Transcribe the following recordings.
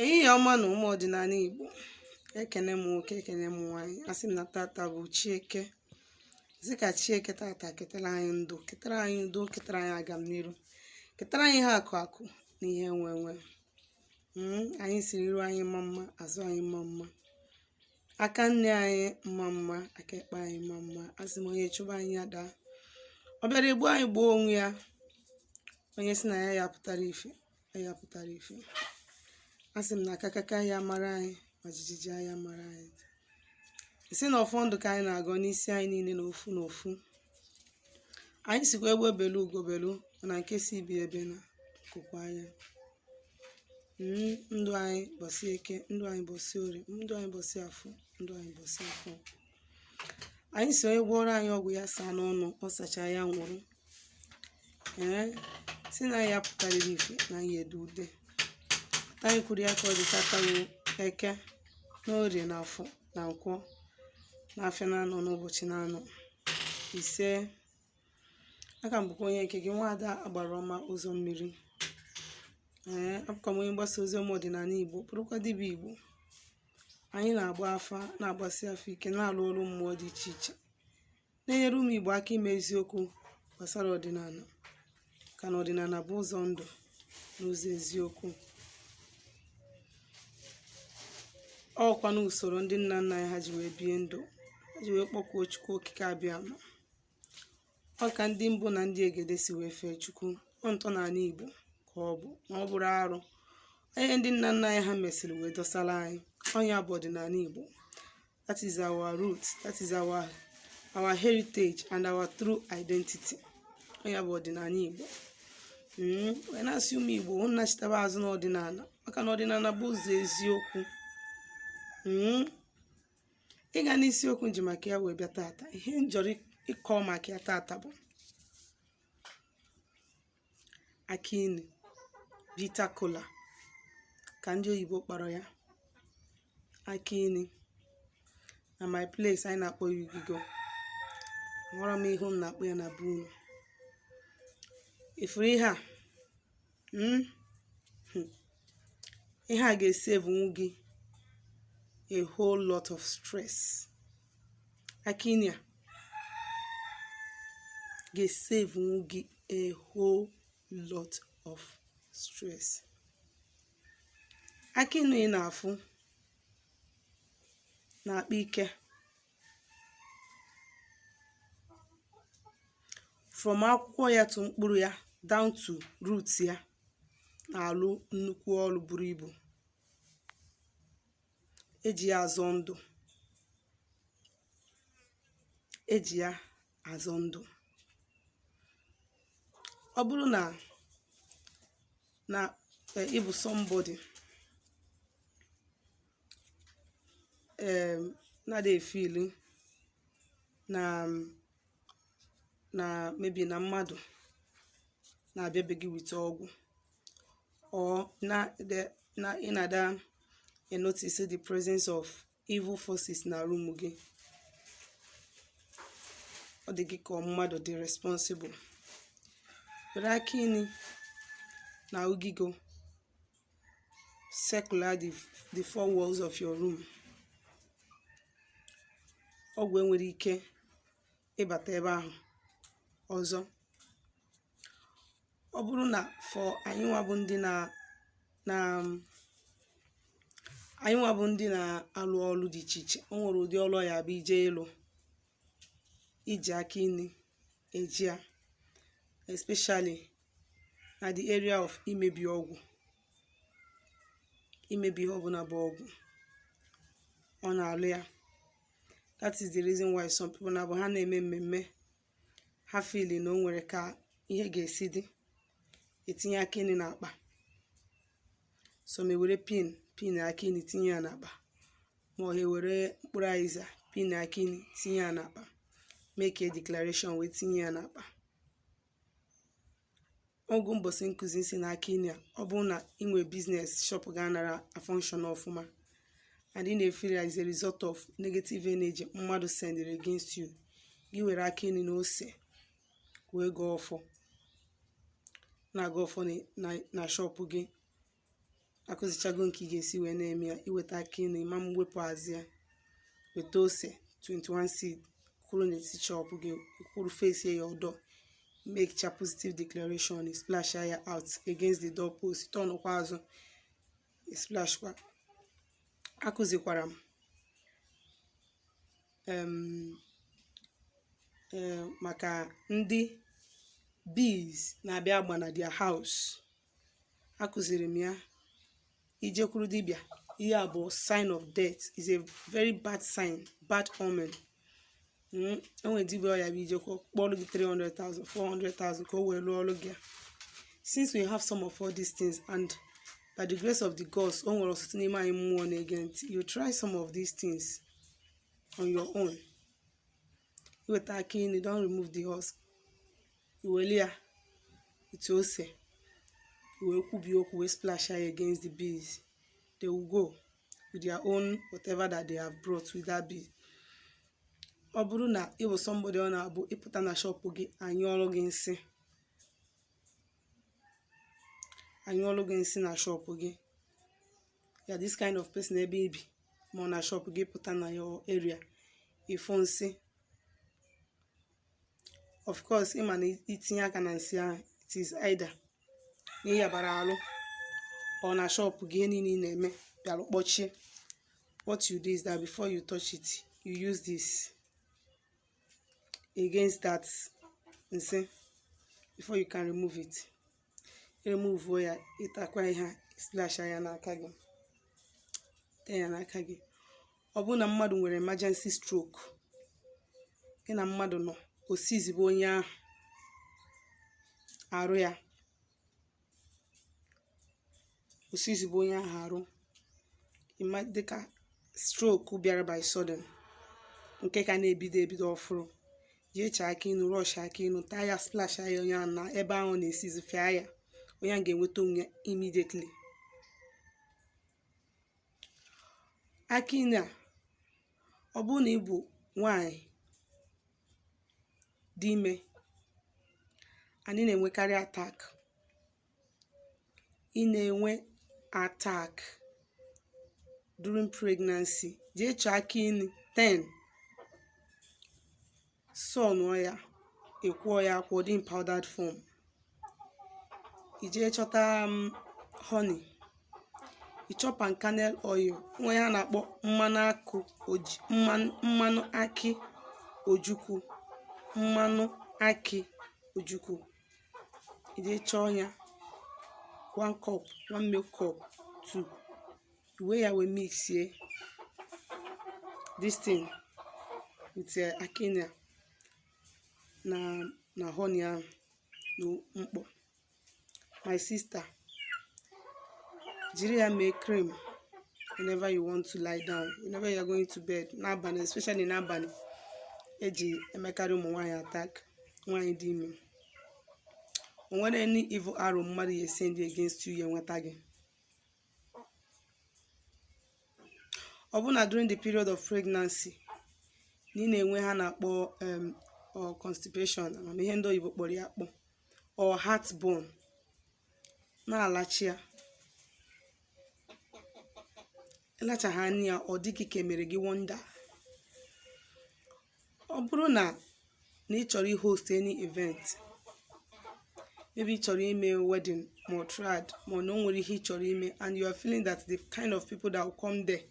Ehihie ọma na ụmụ ọdịnala Igbo, ekene m nwoke ekene m nwaanyị. Asị m na tata bụ Chieke. Ka Chieke tata ketara anyị ndụ, ketara anyị udo, ketara anyị agamniru, ketara anyị ihe akụ na ihe enwe. Anyị siri iru anyị mma mma, azụ anyị mma mma, aka nne anyị mma mma, aka ekpe anyị mma mma. Asị m onye chụba anyị ada, ọ bịara egbu anyị gbuo onwe ya. Onye si na ya pụtara ife, ya pụtara ife. Asị m na akakaka ya mara anyị, ma jijiji ya mara anyị. Isi na ọfọ ndụ ka anyị na-agọ n'isi anyị niile n'ofu n'ofu. Anyị sikwa egbe belu ugobelu, mana nke si ibi ebe na nkụkwa anya. Ndụ anyị bọsị eke, ndụ anyị bọsị orie, ndụ anyị bọsị afọ, ndụ anyị bọsị afọ. Anyị si onye gwọrọ anyị ọgwụ ya saa n'ọnụ, ọ sacha ya nwụrụ. Si na ya pụtarịrị ife na anyị edu ude. Anyị kwuru ya ka ọ dị tata bụ Eke na Orie na Afọ na Nkwọ na Afịa na-anọ n'ụbọchị na-anọ ise. Aka m bụkwa onye nke gị, nwaada Agbarọma Ụzọ Mmiri. Abụkwa m onye mgbasa ozi ọdịnala Igbo, bụrụkwa dibịa Igbo. Anyị na-agba afa, na-agbasi afọ ike, na-alụ ọrụ mmụọ dị iche iche, na-enyere ụmụ Igbo aka ime eziokwu gbasara ọdịnala, ka na ọdịnala bụ ụzọ ndụ na ụzọ eziokwu. Ọkwa n'usoro ndị nna nna anyị ha ji wee bie ndụ, ha ji wee kpọkuo Chukwu okike abịa ma ọ ka ndị mbụ na ndị egede si wee fee Chukwu. Ọ ntọala Igbo ka ọ bụ, ma ọ bụrụ arụ onye ndị nna nna anyị ha mesịrị wee dọsara anyị. Ọnya bụ ọdịnala Igbo. That is our roots, that is our heritage and our true identity. Ọnya bụ ọdịnala Igbo. Wee na-asị ụmụ Igbo unu nachitaba azụ n'ọdịnala, maka na ọdịnala bụ ụzọ eziokwu. Ịga n'isiokwu nji maka ya wee bịa tata. Ihe njọrọ ịkọ maka ya tata bụ akini, bitter kola ka ndị oyibo kpọrọ ya. Akini na my place anyị na-akpọ ya ugigo. Nwere m ihe m na-akpọ ya na be unu. Ifuru ihe a, ihe a ga-esave gị a whole lot of stress. Akini a ga-esave gị a whole lot of stress. Akini ị na-afụ na-akpa ike. From akwụkwọ ya to mkpụrụ ya down to roots ya na-alụ nnukwu ọrụ buru ibu. Eji ya azọ ndụ, eji ya azọ ndụ. Ọ bụrụ na ịbụ somebody na-adị feel na maybe na mmadụ na-abịabe gị wit ọgwụ, or ị na-ada notice the presence of evil forces na room gị. Ọ dị gị ka mmadụ dị responsible. Were akini na ugigo circular the four walls of your room. Ọgwụ enwere ike ịbata ebe ahụ ọzọ. Ọ bụrụ na for anyị nwa bụ ndị na-alụ ọrụ dị iche iche, o nwere ụdị ọrụ ya bụ ije ịlụ, iji akini eji ya, especially na the area of imebi ọgwụ, imebi ihe ọbụla bụ ọgwụ, ọ na-alụ ya. That is the reason why some people na bụ ha na-eme mmemme, ha feel na o nwere ka ihe ga-esi dị, etinye akini n'akpa. So ma ewere pin akini tinye ya n'akpa, ma ọ ewere mkpụrụ aịza pin akini tinye ya n'akpa, make a declaration wee tinye ya n'akpa. Ọgwụ mbọsị nkụzi si na akini a, ọ bụrụ na inwe business shop ga-anara a function ọfụma, and ị na-efeel as a result of negative energy mmadụ sendere against you, gị were akini na ose wee gọọ ọfọ, na-aga ọfọ na shop gị, akụzichago nke ị ga-esi wee na-eme ya. Iweta akị ilu, ịma m wepụ azụ ya, weta ose 21 seed, kwuru n'etiti chop gị, kwuru face ya ọdọ, make cha positive declaration, splash ya out against the door post, tọnụkwa azụ, splash kwa. Akụzikwara m maka ndị bees na-abịa agba na their house. Akụziri m ya, ijekwuru dibịa, ihe a bụ sign of death, is a very bad sign, bad omen. Enwe dibịa ọya bụ ijekwa kpọrọ gị 300,000 400,000 ka o wee lụọ ọrụ gị. Since we have some of all these things, and by the grace of the gods, o nwere ọtụtụ n'ime anyị mmụọ na-ege ntị, you try some of these things on your own. Iweta aka ilu, don't remove the husk, iweli ya ite ose, iwee kwubi okwu, wee splash ya against the bees. They will go with their own whatever that they have brought with that bee. Ọ bụrụ na ị bụ somebody ọ na-abụ ịpụta na shop gị, anyụọlụ gị nsị na shop gị, ya this kind of person ebe ibi, ma ọ na shop gị pụta na your area, ịfụ nsị, of course ịma na itinye aka na nsị ahụ, it is either na ị yabara alụ ọ na shop gị, ihe niile ị na-eme bịalụ kpọchie. What you do is that before you touch it, you use this against that nsị before you can remove it. Remove ya, ịtakwa ihe, splash ya n'aka gị, tee ya n'aka gị. Ọ bụrụ na mmadụ nwere emergency stroke, gị na mmadụ nọ, o sizibụ onye ahụ arụ ya, o sizibụ onye ahụ arụ, ịma dịka stroke bịara by sudden, nke ka na-ebido ọfụrụ, jee chaa aka inu, rush aka inu, taa ya, splash ya onye ahụ na ebe ahụ na-esizi, fịa ya, onye ahụ ga-enweta onwe immediately. Aka inu a, ọ bụrụ na ị bụ nwanyị dị ime, anyị na-enwekarị attack, ị na-enwe attack during pregnancy, jee chọọ aka inu 10, sọnụọ ya, ekwuo ya akwọ dị in powdered form, ijee chọta honey, ịchọpa kernel oil, nwa ya na-akpọ mmanụ akị ojukwu, ijee chọọ ya 1 cup, 1 milk cup, 2, iwe ya wee mixie this thing with akị na honey ahụ na mkpọ. My sister, jiri ya mee cream whenever you want to lie down, whenever you are going to bed, n'abalị, especially n'abalị, eji emekarị ụmụ nwaanyị attack, nwaanyị dị ime. O nwere any evil arrow mmadụ ya send against you, ya nweta gị. Ọ bụ na during the period of pregnancy, na ị na-enwe ha na-akpọ or constipation, amamihe ndị oyibo kpọrọ ya akpọ, or heartburn, na-alachi ya, ịlachaghị anya ya, ọ dịghị ka emere gị wonder. Ọ bụrụ na ị chọrọ host any event, maybe ị chọrọ ime wedding ma trad, ma na o nwere ihe ị chọrọ ime, and you are feeling that the kind of people that will come there,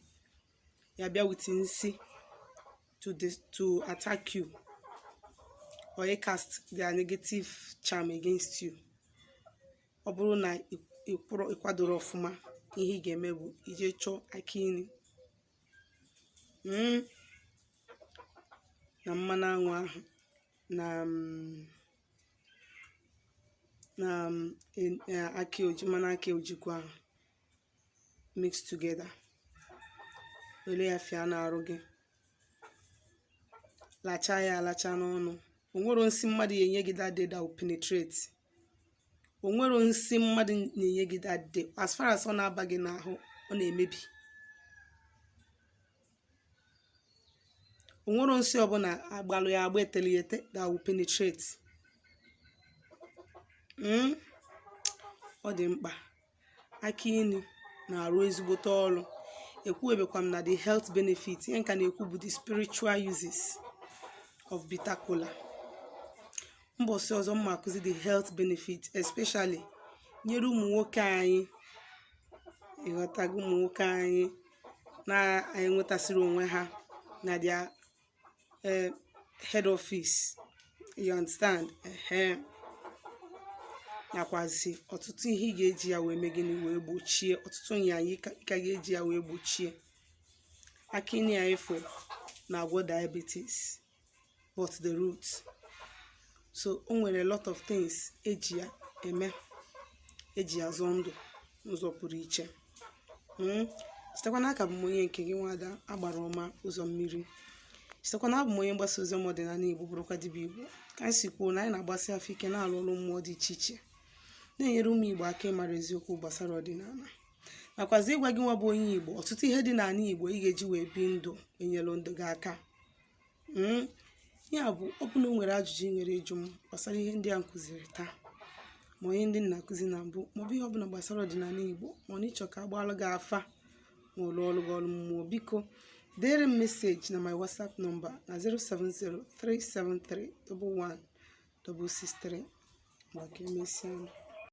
ya bịa with nsị to attack you or cast their negative charm against you. Ọ bụrụ na ịkwadoro ọfụma, ihe ị ga-eme bụ ije chọọ aka inu na mmanụ anwụ ahụ na mmanụ akị ojukwu ahụ, mix together, were ya fịa n'arụ gị, lacha ya alacha n'ọnụ. O nwere nsị mmadụ ya enye gị that day that will penetrate. O nwere nsị mmadụ na-enye gị that day, as far as ọ na-aba gị n'ahụ, ọ na-emebi. O nwere nsị ọbụla agbalụ ya agba eteliete that will penetrate. Ọ dị mkpa aka inu na-arụ ezigbote ọrụ. Ekwuebekwa m na the health benefit. Ihe nka na-ekwu bụ the spiritual uses of bitter kola. Mbọsị ọzọ mma akụzi the health benefit, especially nyere ụmụ nwoke anyị. Ịghọtago, ụmụ nwoke anyị na-anyị nwetasịrị onwe ha na their head office, you understand, nakwazi ọtụtụ ihe ị ga-eji ya wee mee gịnị wee gbochie ọtụtụ nyanya ị ka ga-eji ya wee gbochie. Akịnị ya ifo na-agwọ diabetes, but the root. So o nwere a lot of things eji ya eme, eji ya zọọ ndụ n'ụzọ pụrụ iche. Sitekwa n'aka bụ m onye nke gị nwada agbara ọma ụzọ mmiri. Sitekwa na abụ m onye mgbasa ozi ọdịnala Igbo, bụrụkwa dibịa Igbo. Ka anyị si kwuo na anyị na-agbasi afọ ike na-alụ ọrụ mmụọ dị iche iche, na-enyere ụmụ Igbo aka ịmara eziokwu gbasara ọdịnala, nakwazi ịgwa gị nwa bụ onye Igbo ọtụtụ ihe dị n'ala Igbo ị ga-eji wee bi ndụ enyelu ndụ gị aka. Ya bụ, ọ bụ na o nwere ajụjụ ị nwere ịjụ m gbasara ihe ndị a nkụziri taa, ma onye ndị nna-akụzi na mbụ, maọbụ ihe ọbụla gbasara ọdịnala Igbo, ma ọ na ịchọ ka agbalụ gị afa ma ọ lụọ ọrụ gị ọrụ mmụọ, biko deere m meseji na my WhatsApp nọmba na 07037311663 maka emesịa.